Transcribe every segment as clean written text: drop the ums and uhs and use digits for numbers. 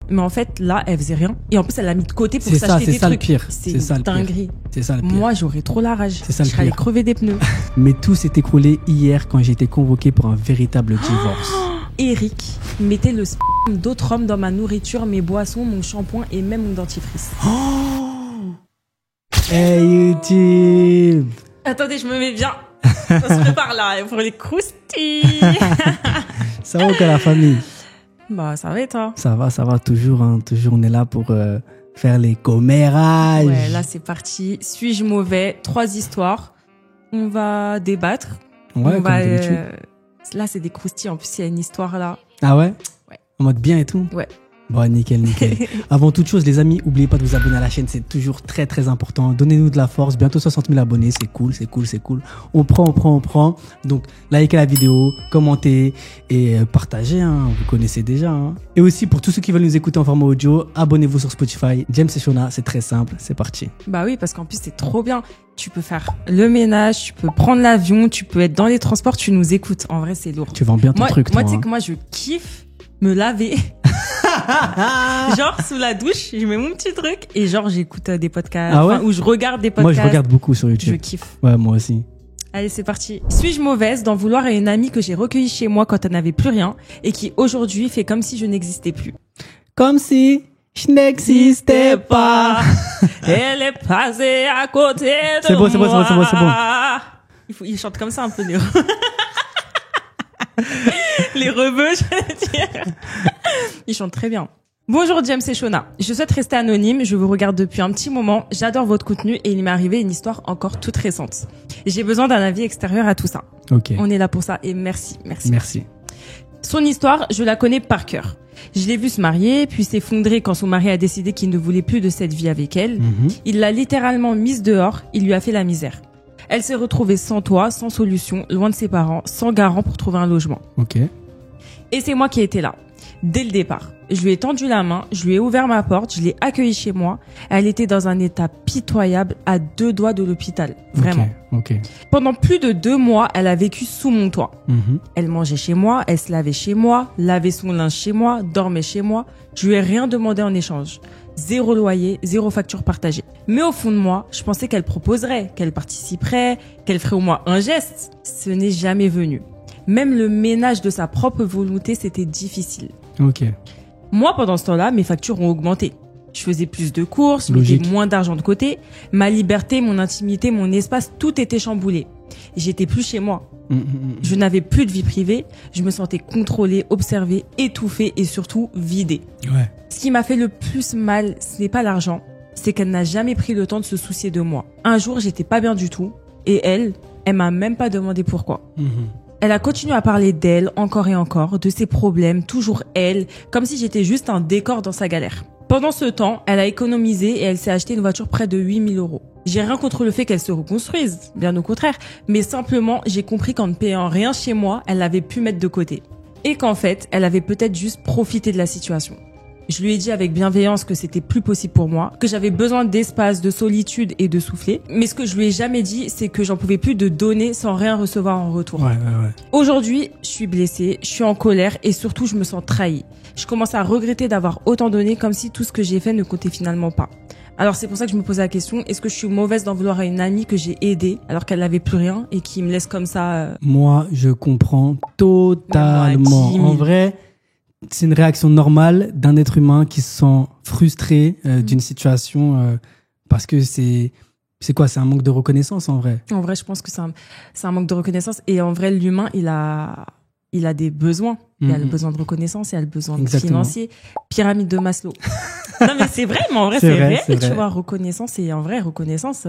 Mais en fait, là, elle faisait rien. Et en plus, elle l'a mis de côté pour s'acheter des trucs. C'est ça le pire. C'est une dinguerie. C'est ça le pire. Moi, j'aurais trop la rage. C'est ça le Je serais allée pire. crever des pneus. Mais tout s'est écroulé hier quand j'ai été convoqué pour un véritable divorce. Eric mettait le sperme d'autres hommes dans ma nourriture, mes boissons, mon shampoing et même mon dentifrice. Hey YouTube. Attendez, je me mets bien. On se prépare là pour les croustilles. Ça va ou quoi la famille? Bah, ça va et toi? Ça va, toujours, hein, toujours on est là pour faire les commérages. Ouais, là c'est parti. Suis-je mauvais? 3 histoires. On va débattre. Ouais, on comme va, d'habitude. là c'est des croustilles, en plus il y a une histoire là. Ah ouais? Ouais. En mode bien et tout? Ouais. Bon, nickel. Avant toute chose, les amis, n'oubliez pas de vous abonner à la chaîne, c'est toujours très très important. Donnez-nous de la force, bientôt 60 000 abonnés, c'est cool. On prend. Donc, likez la vidéo, commentez et partagez, hein, vous connaissez déjà. Hein. Et aussi, pour tous ceux qui veulent nous écouter en format audio, abonnez-vous sur Spotify. James et Shona, c'est très simple, c'est parti. Bah oui, parce qu'en plus c'est trop bien. Tu peux faire le ménage, tu peux prendre l'avion, tu peux être dans les transports, tu nous écoutes. En vrai, c'est lourd. Tu vends bien ton truc, toi. Moi, tu sais hein. que moi, je kiffe me laver. Genre, sous la douche, je mets mon petit truc et genre, j'écoute des podcasts. Ah ouais? Ou je regarde des podcasts. Moi, je regarde beaucoup sur Je YouTube. kiffe. Ouais, moi aussi. Allez, c'est parti. Suis-je mauvaise d'en vouloir à une amie que j'ai recueillie chez moi quand elle n'avait plus rien et qui aujourd'hui fait comme si je n'existais plus? Comme si je n'existais pas. Elle est passée à côté de C'est bon, c'est bon, moi. c'est bon, c'est bon. Il chante comme ça un peu, les les rebeux, j'allais dire. Ils chantent très bien. Bonjour James et Shona. Je souhaite rester anonyme, je vous regarde depuis un petit moment, j'adore votre contenu et il m'est arrivé une histoire encore toute récente. J'ai besoin d'un avis extérieur à tout ça. Ok. On est là pour ça et merci. Merci. Son histoire, je la connais par cœur. Je l'ai vue se marier, puis s'effondrer quand son mari a décidé qu'il ne voulait plus de cette vie avec elle. Il l'a littéralement mise dehors, il lui a fait la misère. Elle s'est retrouvée sans toit, sans solution, loin de ses parents, sans garant pour trouver un logement. Ok. Et c'est moi qui étais là, dès le départ. Je lui ai tendu la main, je lui ai ouvert ma porte, je l'ai accueillie chez moi. Elle était dans un état pitoyable, à 2 doigts de l'hôpital. Vraiment. Ok. Pendant plus de 2 mois, elle a vécu sous mon toit. Elle mangeait chez moi, elle se lavait chez moi, lavait son linge chez moi, dormait chez moi. Je lui ai rien demandé en échange. 0 loyer, 0 facture partagée. Mais au fond de moi, je pensais qu'elle proposerait, qu'elle participerait, qu'elle ferait au moins un geste. Ce n'est jamais venu. Même le ménage de sa propre volonté, c'était difficile. Ok. Moi, pendant ce temps-là, mes factures ont augmenté. Je faisais plus de courses, je Logique. mettais moins d'argent de côté. Ma liberté, mon intimité, mon espace, tout était chamboulé. J'étais plus chez moi. Je n'avais plus de vie privée. Je me sentais contrôlée, observée, étouffée et surtout vidée. Ouais. Ce qui m'a fait le plus mal, ce n'est pas l'argent. C'est qu'elle n'a jamais pris le temps de se soucier de moi. Un jour, j'étais pas bien du tout. Et elle m'a même pas demandé pourquoi. Elle a continué à parler d'elle, encore et encore, de ses problèmes, toujours elle, comme si j'étais juste un décor dans sa galère. Pendant ce temps, elle a économisé et elle s'est acheté une voiture près de 8 000 €. J'ai rien contre le fait qu'elle se reconstruise, bien au contraire, mais simplement, j'ai compris qu'en ne payant rien chez moi, elle avait pu mettre de côté. Et qu'en fait, elle avait peut-être juste profité de la situation. Je lui ai dit avec bienveillance que c'était plus possible pour moi, que j'avais besoin d'espace, de solitude et de souffler. Mais ce que je lui ai jamais dit, c'est que j'en pouvais plus de donner sans rien recevoir en retour. Ouais. Aujourd'hui, je suis blessée, je suis en colère et surtout, je me sens trahie. Je commence à regretter d'avoir autant donné comme si tout ce que j'ai fait ne comptait finalement pas. Alors c'est pour ça que je me posais la question, est-ce que je suis mauvaise d'en vouloir à une amie que j'ai aidée alors qu'elle n'avait plus rien et qui me laisse comme ça Moi, je comprends totalement. 10 000. En vrai, c'est une réaction normale d'un être humain qui se sent frustré d'une situation parce que c'est quoi? C'est un manque de reconnaissance en vrai. En vrai, je pense que c'est un manque de reconnaissance. Et en vrai, l'humain, il a des besoins. Il a le besoin de reconnaissance, il a le besoin financier. Pyramide de Maslow. Non, mais c'est vrai, mais en vrai, c'est réel, tu vois, reconnaissance. Et en vrai, reconnaissance,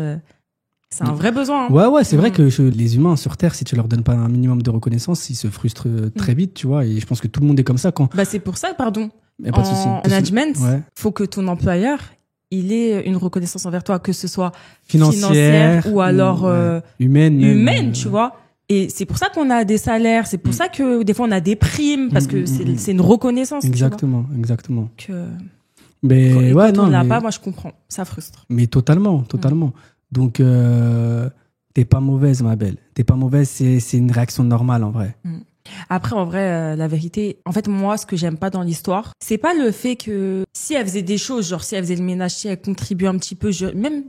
c'est un vrai besoin. Hein. Ouais, c'est vrai que les humains sur Terre, si tu leur donnes pas un minimum de reconnaissance, ils se frustrent très vite, tu vois. Et je pense que tout le monde est comme ça quand. Bah, c'est pour ça, pardon. Mais pas de souci. En management, faut que ton employeur, il ait une reconnaissance envers toi, que ce soit financière ou alors humaine, tu vois. Et c'est pour ça qu'on a des salaires, c'est pour ça que des fois on a des primes, parce que c'est une reconnaissance. Exactement. Mais ouais, quand non. on l'a pas, moi je comprends, ça frustre. Mais totalement. Donc, t'es pas mauvaise, ma belle. T'es pas mauvaise, c'est une réaction normale en vrai. Après, en vrai, la vérité, en fait, moi, ce que j'aime pas dans l'histoire, c'est pas le fait que si elle faisait des choses, genre si elle faisait le ménage, si elle contribue un petit peu, même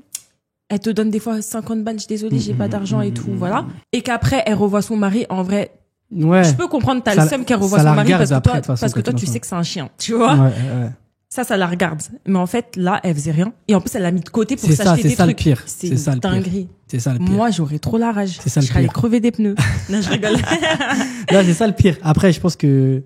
elle te donne des fois 50 balles, je suis désolée, j'ai pas d'argent et tout, voilà. Et qu'après, elle revoit son mari, en vrai, je peux comprendre, t'as le seum qu'elle revoit son mari parce que toi, tu sais que c'est un chien, tu vois. Ouais. Ça la regarde. Mais en fait, là, elle faisait rien. Et en plus, elle l'a mis de côté pour s'acheter des trucs. C'est ça le pire. C'est une dinguerie. C'est ça le pire. Moi, j'aurais trop la rage. C'est ça le pire. Je serais allée pire. crever des pneus. Non, je rigole. Là, c'est ça le pire. Après, je pense que,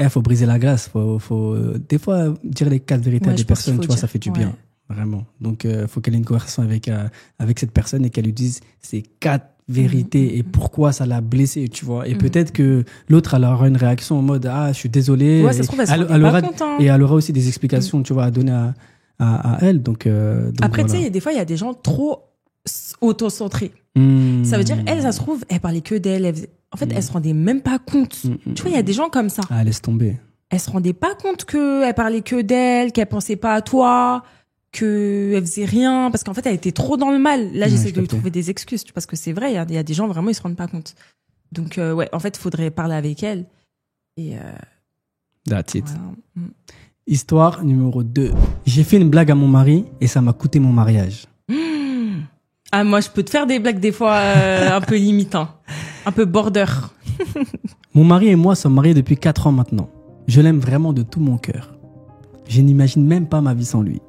faut briser la glace. Faut, des fois, dire les 4 vérités à des personnes, tu vois, ça fait du bien. Vraiment. Donc, faut qu'elle ait une conversation avec cette personne et qu'elle lui dise ces 4 vérité et pourquoi ça l'a blessé, tu vois. Et peut-être que l'autre, elle aura une réaction en mode, je suis désolé. Ouais, ça se trouve, elle aura, et elle aura aussi des explications, tu vois, à donner à elle. Donc après, voilà. Tu sais, des fois, il y a des gens trop auto-centrés. Ça veut dire, elle, ça se trouve, elle parlait que d'elle. En fait, elle se rendait même pas compte. Tu vois, il y a des gens comme ça. Laisse tomber. Elle se rendait pas compte qu'elle parlait que d'elle, qu'elle pensait pas à toi, qu'elle faisait rien, parce qu'en fait, elle était trop dans le mal. Là, j'essaie de lui trouver des excuses, parce que c'est vrai, il y a des gens, vraiment, ils se rendent pas compte. Donc, en fait, il faudrait parler avec elle. Et that's it. Voilà. Histoire numéro 2. J'ai fait une blague à mon mari et ça m'a coûté mon mariage. Ah, moi, je peux te faire des blagues des fois un peu limitant, un peu border. Mon mari et moi sommes mariés depuis 4 ans maintenant. Je l'aime vraiment de tout mon cœur. Je n'imagine même pas ma vie sans lui.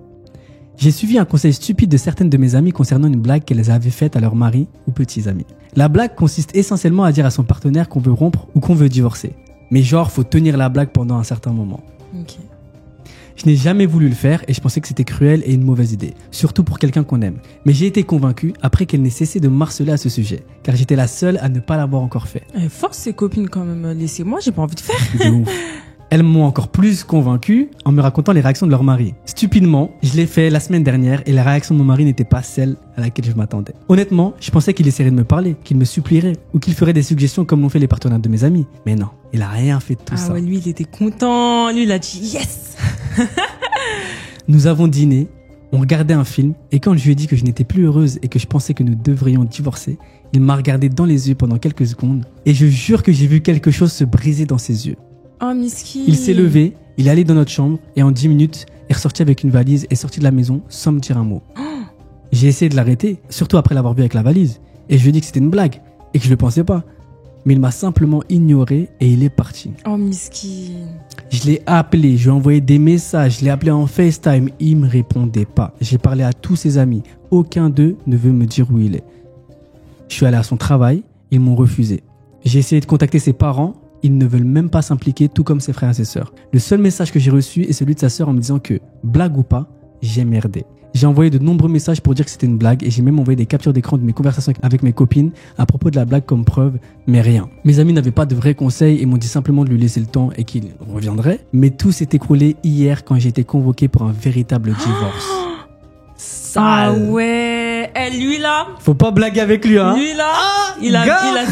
J'ai suivi un conseil stupide de certaines de mes amies concernant une blague qu'elles avaient faite à leur mari ou petits amis. La blague consiste essentiellement à dire à son partenaire qu'on veut rompre ou qu'on veut divorcer. Mais genre, faut tenir la blague pendant un certain moment. Ok. Je n'ai jamais voulu le faire et je pensais que c'était cruel et une mauvaise idée. Surtout pour quelqu'un qu'on aime. Mais j'ai été convaincu après qu'elle n'ait cessé de m'harceler à ce sujet. Car j'étais la seule à ne pas l'avoir encore fait. Elle force ses copines quand même. Laissez-moi, j'ai pas envie de faire. De ouf. Elles m'ont encore plus convaincu en me racontant les réactions de leur mari. Stupidement, je l'ai fait la semaine dernière et la réaction de mon mari n'était pas celle à laquelle je m'attendais. Honnêtement, je pensais qu'il essaierait de me parler, qu'il me supplierait ou qu'il ferait des suggestions comme l'ont fait les partenaires de mes amis. Mais non, il a rien fait de tout ça. Ah ouais, lui, il était content. Lui, il a dit yes. Nous avons dîné, on regardait un film et quand je lui ai dit que je n'étais plus heureuse et que je pensais que nous devrions divorcer, il m'a regardé dans les yeux pendant quelques secondes et je jure que j'ai vu quelque chose se briser dans ses yeux. Oh, miskin. Il s'est levé, il est allé dans notre chambre et en 10 minutes, est ressorti avec une valise et sorti de la maison sans me dire un mot. J'ai essayé de l'arrêter, surtout après l'avoir vu avec la valise. Et je lui ai dit que c'était une blague et que je le pensais pas. Mais il m'a simplement ignoré et il est parti. Oh, miskin. Je l'ai appelé, je lui ai envoyé des messages, je l'ai appelé en FaceTime. Il me répondait pas. J'ai parlé à tous ses amis. Aucun d'eux ne veut me dire où il est. Je suis allé à son travail, ils m'ont refusé. J'ai essayé de contacter ses parents. Ils ne veulent même pas s'impliquer, tout comme ses frères et ses sœurs. Le seul message que j'ai reçu est celui de sa sœur en me disant que, blague ou pas, j'ai merdé. J'ai envoyé de nombreux messages pour dire que c'était une blague et j'ai même envoyé des captures d'écran de mes conversations avec mes copines à propos de la blague comme preuve, mais rien. Mes amis n'avaient pas de vrais conseils et m'ont dit simplement de lui laisser le temps et qu'il reviendrait. Mais tout s'est écroulé hier quand j'ai été convoqué pour un véritable divorce. Sale. Ah ouais. Lui là. Faut pas blaguer avec lui, hein. Lui là. Il a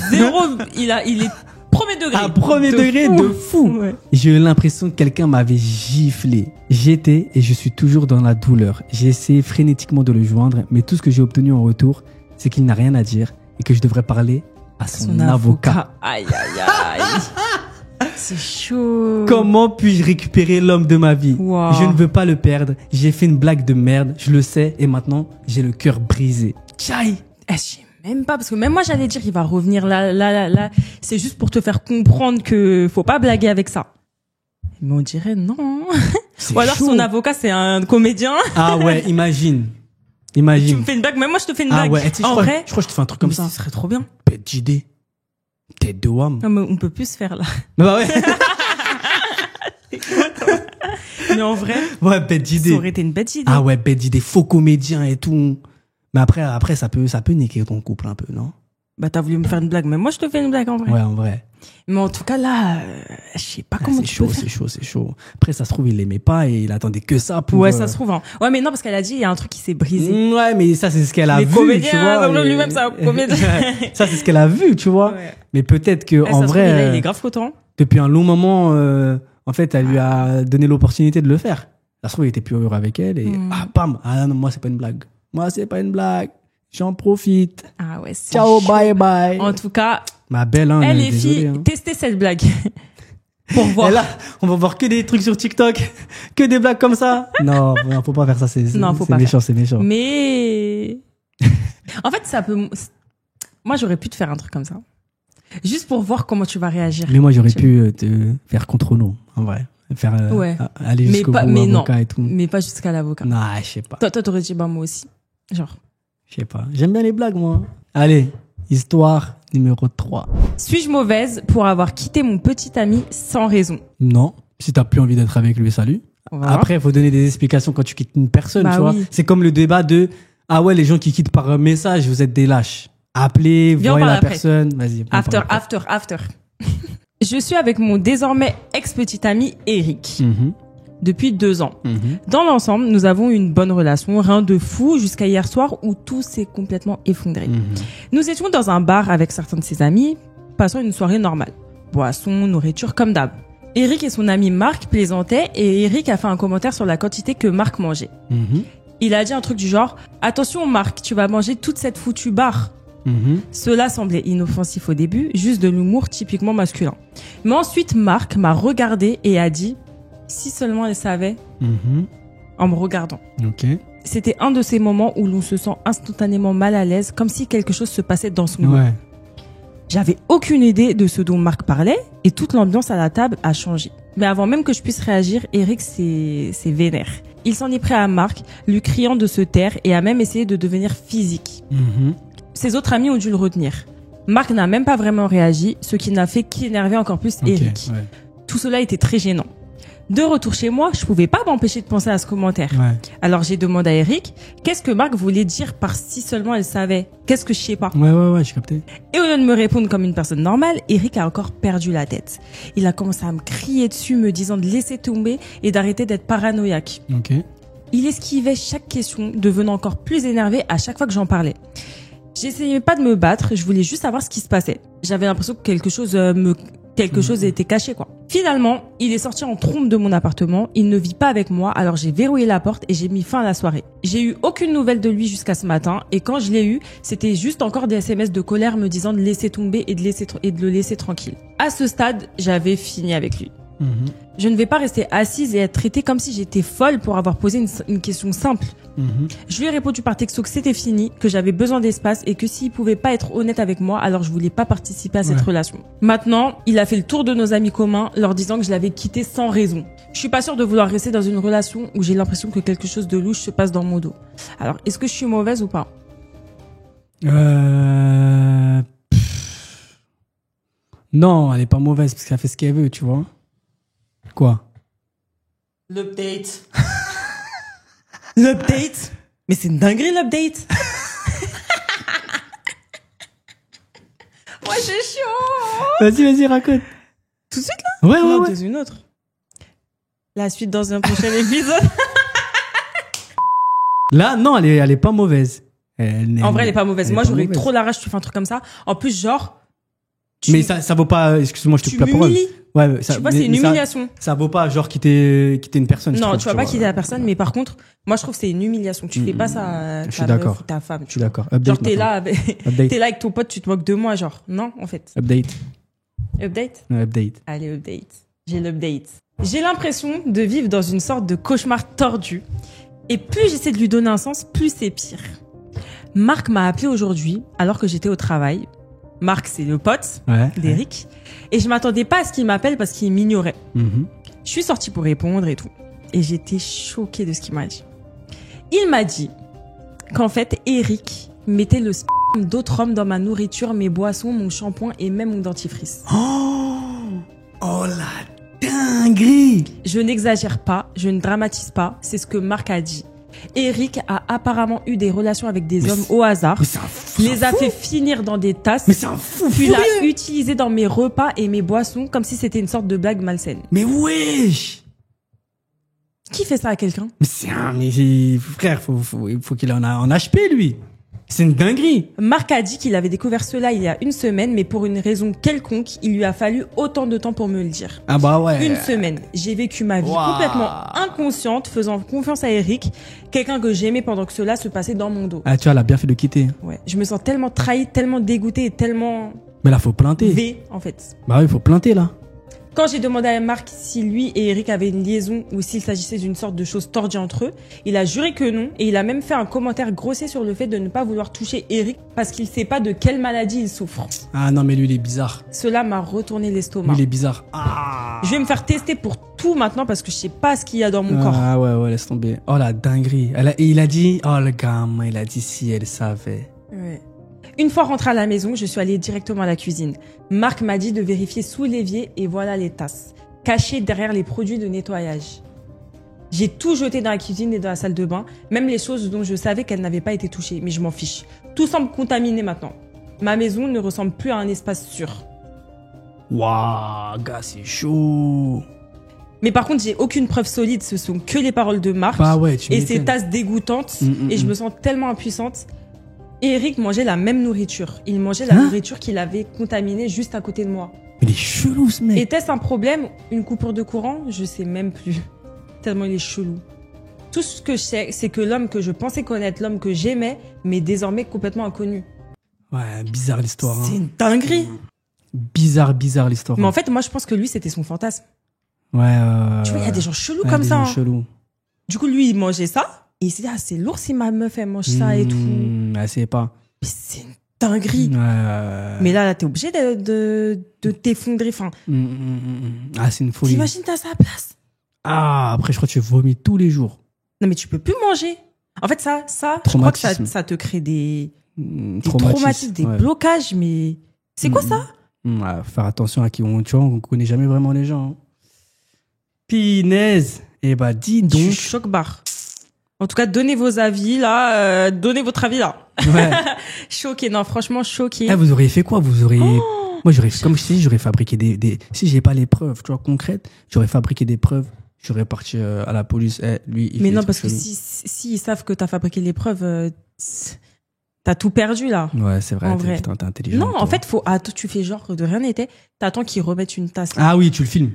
zéro. Il est premier degré. À premier degré de fou. Ouais. J'ai eu l'impression que quelqu'un m'avait giflé. J'étais et je suis toujours dans la douleur. J'ai essayé frénétiquement de le joindre, mais tout ce que j'ai obtenu en retour, c'est qu'il n'a rien à dire et que je devrais parler à son avocat. Aïe, aïe, aïe. C'est chaud. Comment puis-je récupérer l'homme de ma vie? Wow. Je ne veux pas le perdre. J'ai fait une blague de merde, je le sais, et maintenant, j'ai le cœur brisé. Tchaï. Même pas, parce que même moi j'allais dire il va revenir là. C'est juste pour te faire comprendre que faut pas blaguer avec ça. Mais on dirait non. Ou alors chaud. Son avocat c'est un comédien. Ah ouais, imagine. Tu me fais une blague, même moi je te fais une blague. Ouais, je crois que je te fais un truc comme ça. Ce serait trop bien. Bête d'idée. Tête de wham. Non mais on peut plus se faire là. Bah ouais. Mais en vrai. Ouais, bête d'idée. Ça aurait été une bête idée. Ah ouais, bête d'idée. Faux comédien et tout. Mais après, ça peut niquer ton couple un peu, non? Bah, t'as voulu me faire une blague, mais moi, je te fais une blague, en vrai. Ouais, en vrai. Mais en tout cas, là, je sais pas comment tu peux faire. C'est chaud. Après, ça se trouve, il l'aimait pas et il attendait que ça pour... Ouais, ça se trouve, hein. Ouais, mais non, parce qu'elle a dit, il y a un truc qui s'est brisé. Ouais, mais ça, c'est ce qu'elle a vu, tu vois. Lui-même, c'est un comédien. Ça, c'est ce qu'elle a vu, tu vois. Ouais. Mais peut-être que, en vrai... Il est grave content. Depuis un long moment, en fait, elle lui a donné l'opportunité de le faire. Ça se trouve, il était plus heureux avec elle et... bam! Ah non, moi, c'est pas une blague. Moi, c'est pas une blague. J'en profite. Ah ouais, ciao, chaud. Bye bye. En tout cas, Ma belle, hein. Eh, les désolé, filles, hein. testez cette blague. Pour voir. Et là, on va voir que des trucs sur TikTok, que des blagues comme ça. Non, faut pas faire ça, Non, faut pas méchant, faire. c'est méchant. Mais, en fait, ça peut, moi, j'aurais pu te faire un truc comme ça. Juste pour voir comment tu vas réagir. Mais moi, j'aurais pu te faire contre nous, en vrai. Faire, Ouais. aller Mais jusqu'au pas, bout, mais non. avocat et tout. Mais pas jusqu'à l'avocat. Non, je sais pas. Toi, t'aurais dit, bah, moi aussi. Genre. Je sais pas. J'aime bien les blagues, moi. Allez, histoire numéro 3. Suis-je mauvaise pour avoir quitté mon petit ami sans raison? Non. Si t'as plus envie d'être avec lui, salut. On va voir. Après, il faut donner des explications quand tu quittes une personne, Bah tu vois. oui. C'est comme le débat de, ah ouais, les gens qui quittent par message, vous êtes des lâches. Appelez, Viens, on voyez parle la après. personne. Vas-y. on After, parle après. after. Je suis avec mon désormais ex-petit ami Eric. Mhm, Depuis 2 ans. mhm. Dans l'ensemble, nous avons une bonne relation, rien de fou, jusqu'à hier soir où tout s'est complètement effondré. Mhm. Nous étions dans un bar avec certains de ses amis, passant une soirée normale. Boissons, nourriture, comme d'hab. Eric et son ami Marc plaisantaient et Eric a fait un commentaire sur la quantité que Marc mangeait. Mhm, Il a dit un truc du genre « Attention Marc, tu vas manger toute cette foutue barre ». mhm. Cela semblait inoffensif au début, juste de l'humour typiquement masculin. Mais ensuite, Marc m'a regardé et a dit « Si seulement elle savait Mhm. » en me regardant. Ok. C'était un de ces moments où l'on se sent instantanément mal à l'aise, comme si quelque chose se passait dans son dos. Ouais. J'avais aucune idée de ce dont Marc parlait et toute l'ambiance à la table a changé. Mais avant même que je puisse réagir, Eric s'est vénère. Il s'en est pris à Marc, lui criant de se taire et a même essayé de devenir physique. Mhm. Ses autres amis ont dû le retenir. Marc n'a même pas vraiment réagi, ce qui n'a fait qu'énerver encore plus Ok, Eric. ouais. Tout cela était très gênant. De retour chez moi, je pouvais pas m'empêcher de penser à ce commentaire. Ouais. Alors j'ai demandé à Eric, qu'est-ce que Marc voulait dire par si seulement elle savait? Qu'est-ce que je sais pas? Ouais, j'ai capté. Et au lieu de me répondre comme une personne normale, Eric a encore perdu la tête. Il a commencé à me crier dessus, me disant de laisser tomber et d'arrêter d'être paranoïaque. Ok. Il esquivait chaque question, devenant encore plus énervé à chaque fois que j'en parlais. J'essayais pas de me battre, je voulais juste savoir ce qui se passait. J'avais l'impression que quelque chose était caché, quoi. Finalement, il est sorti en trompe de mon appartement, il ne vit pas avec moi, alors j'ai verrouillé la porte et j'ai mis fin à la soirée. J'ai eu aucune nouvelle de lui jusqu'à ce matin, et quand je l'ai eu, c'était juste encore des SMS de colère me disant de laisser tomber et de le laisser tranquille. À ce stade, j'avais fini avec lui. Mhm. Je ne vais pas rester assise et être traitée comme si j'étais folle pour avoir posé une question simple. Mhm. Je lui ai répondu par texto que c'était fini, que j'avais besoin d'espace et que s'il pouvait pas être honnête avec moi, alors je voulais pas participer à cette Ouais. relation. Maintenant, il a fait le tour de nos amis communs, leur disant que je l'avais quitté sans raison. Je suis pas sûre de vouloir rester dans une relation où j'ai l'impression que quelque chose de louche se passe dans mon dos. Alors, est-ce que je suis mauvaise ou pas? Non, elle est pas mauvaise parce qu'elle fait ce qu'elle veut, tu vois. Quoi? L'update. L'update? Mais c'est une dinguerie l'update. Moi, je suis chaud. Vas-y, raconte. Tout de suite là? Ouais. Non, dans une autre. La suite dans un prochain épisode. Là, non, elle est pas mauvaise. En vrai, elle est pas mauvaise. elle est Moi, pas j'aurais mauvaise. trop la rage, tu fais un truc comme ça. En plus, genre, Mais ça vaut pas, excuse-moi, je te tu coupe la parole. m'humilies. Ouais, ça, Tu vois, c'est une mais humiliation. Ça vaut pas, genre, quitter une personne. je Non, trouve, tu vas pas vois. quitter la personne, mais par contre, moi, je trouve que c'est une humiliation. Tu fais pas ça à Je suis ta d'accord. meuf ou ta femme. Je suis d'accord. Update. Genre, t'es maintenant. là, avec- Update. t'es là avec ton pote, tu te moques de moi, genre. Non, en fait. Update. Update? Ouais, update. Allez, update. J'ai l'update. J'ai l'impression de vivre dans une sorte de cauchemar tordu. Et plus j'essaie de lui donner un sens, plus c'est pire. Marc m'a appelé aujourd'hui, alors que j'étais au travail. Marc, c'est le pote Ouais. d'Eric. Et je m'attendais pas à ce qu'il m'appelle parce qu'il m'ignorait. Mhm. Je suis sortie pour répondre et tout. Et j'étais choquée de ce qu'il m'a dit. Il m'a dit qu'en fait, Eric mettait le sperme d'autres hommes dans ma nourriture, mes boissons, mon shampoing et même mon dentifrice. Oh la dinguerie. Je n'exagère pas, je ne dramatise pas, c'est ce que Marc a dit. Eric a apparemment eu des relations avec des hommes au hasard, Mais c'est un fou. les a fait finir dans des tasses, Mais c'est un fou puis furieux. l'a utilisé dans mes repas et mes boissons comme si c'était une sorte de blague malsaine. Mais wesh. Qui fait ça à quelqu'un? Frère, faut qu'il en HP, lui. C'est une dinguerie. Marc a dit qu'il avait découvert cela il y a une semaine, mais pour une raison quelconque, il lui a fallu autant de temps pour me le dire. Ah bah ouais. Une semaine. J'ai vécu ma vie Waouh. complètement inconsciente, faisant confiance à Eric, quelqu'un que j'aimais pendant que cela se passait dans mon dos. Ah, tu vois, elle a bien fait de quitter. Ouais. Je me sens tellement trahie, tellement dégoûtée et tellement Mais là, faut planter. V, en fait. Bah oui, faut planter, là. Quand j'ai demandé à Marc si lui et Eric avaient une liaison ou s'il s'agissait d'une sorte de chose tordue entre eux, il a juré que non et il a même fait un commentaire grossier sur le fait de ne pas vouloir toucher Eric parce qu'il sait pas de quelle maladie il souffre. Ah non, mais lui, il est bizarre. Cela m'a retourné l'estomac. Lui, il est bizarre. Ah. Je vais me faire tester pour tout maintenant parce que je sais pas ce qu'il y a dans mon corps. Ah ouais, laisse tomber. Oh la dinguerie. Et il a dit, oh le gamin, il a dit si elle savait. Ouais. Une fois rentrée à la maison, je suis allée directement à la cuisine. Marc m'a dit de vérifier sous l'évier et voilà les tasses, cachées derrière les produits de nettoyage. J'ai tout jeté dans la cuisine et dans la salle de bain, même les choses dont je savais qu'elles n'avaient pas été touchées, mais je m'en fiche. Tout semble contaminé maintenant. Ma maison ne ressemble plus à un espace sûr. Waouh, gars, c'est chaud. Mais par contre, j'ai aucune preuve solide, ce sont que les paroles de Marc Bah ouais, et ces tasses dégoûtantes et je me sens tellement impuissante. Eric mangeait la même nourriture. Il mangeait la nourriture qu'il avait contaminée juste à côté de moi. Il est chelou, ce mec. Était-ce un problème? Une coupure de courant? Je sais même plus. Tellement il est chelou. Tout ce que je sais, c'est que l'homme que je pensais connaître, l'homme que j'aimais, m'est désormais complètement inconnu. Ouais, bizarre l'histoire. C'est une dinguerie. Bizarre l'histoire. Mais en fait, moi, je pense que lui, c'était son fantasme. Ouais. Tu vois, il y a des gens chelous comme ça. Des gens chelous. Du coup, lui, il mangeait ça. Et il s'est dit, ah, c'est lourd si ma meuf, elle mange ça et tout. Elle sait pas. Mais c'est une dinguerie. Mais là, t'es obligé de t'effondrer. Enfin, Ah, c'est une folie. t'imagines, t'as sa place. Ah, après, je crois que tu vomis tous les jours. Non, mais tu peux plus manger. En fait, ça, je crois que ça te crée des traumatismes, des blocages, mais c'est quoi ça? Ouais, faire attention à qui on connaît jamais vraiment les gens. Pinaise. Eh bah, dis donc. Je suis choc-barre. En tout cas, donnez vos avis, là. Donnez votre avis, là. Ouais. Choqué, non, franchement, choqué. Eh, vous auriez fait quoi? Vous auriez... Moi, comme je t'ai dit, j'aurais fabriqué si j'ai pas les preuves, tu vois, concrètes, j'aurais fabriqué des preuves. J'aurais parti à la police. Lui, mais non, parce que si ils savent que t'as fabriqué les preuves, t'as tout perdu, là. Ouais, c'est vrai. Putain, t'es intelligent. Non, en fait, tu fais genre de rien n'était. T'attends qu'ils remettent une tasse. Là. Ah oui, tu le filmes.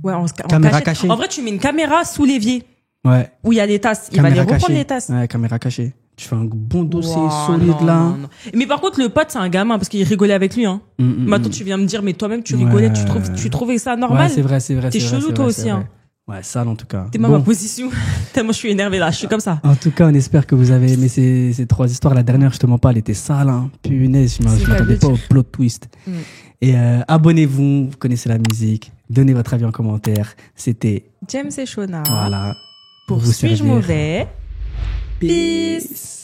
Ouais, en caméra cachée. En vrai, tu mets une caméra sous l'évier. Ouais. Où il y a les tasses. Il va les reprendre, les tasses. Ouais, caméra cachée. Tu fais un bon dossier solide, là. Non. Mais par contre, le pote, c'est un gamin, parce qu'il rigolait avec lui, hein. Maintenant, tu viens me dire, mais toi-même, tu rigolais, tu trouvais ça normal? Ouais, c'est vrai. T'es chelou, toi aussi, hein. Ouais, sale en tout cas. T'es ma position. Tellement je suis énervée là, je suis comme ça. En tout cas, on espère que vous avez aimé ces 3 histoires. La dernière, je te mens pas, elle était sale, hein. Punaise, je m'attendais pas au plot twist. Et abonnez-vous, vous connaissez la musique. Donnez votre avis en commentaire. C'était James et Shona. Voilà. Pour Suis-je mauvais? Peace.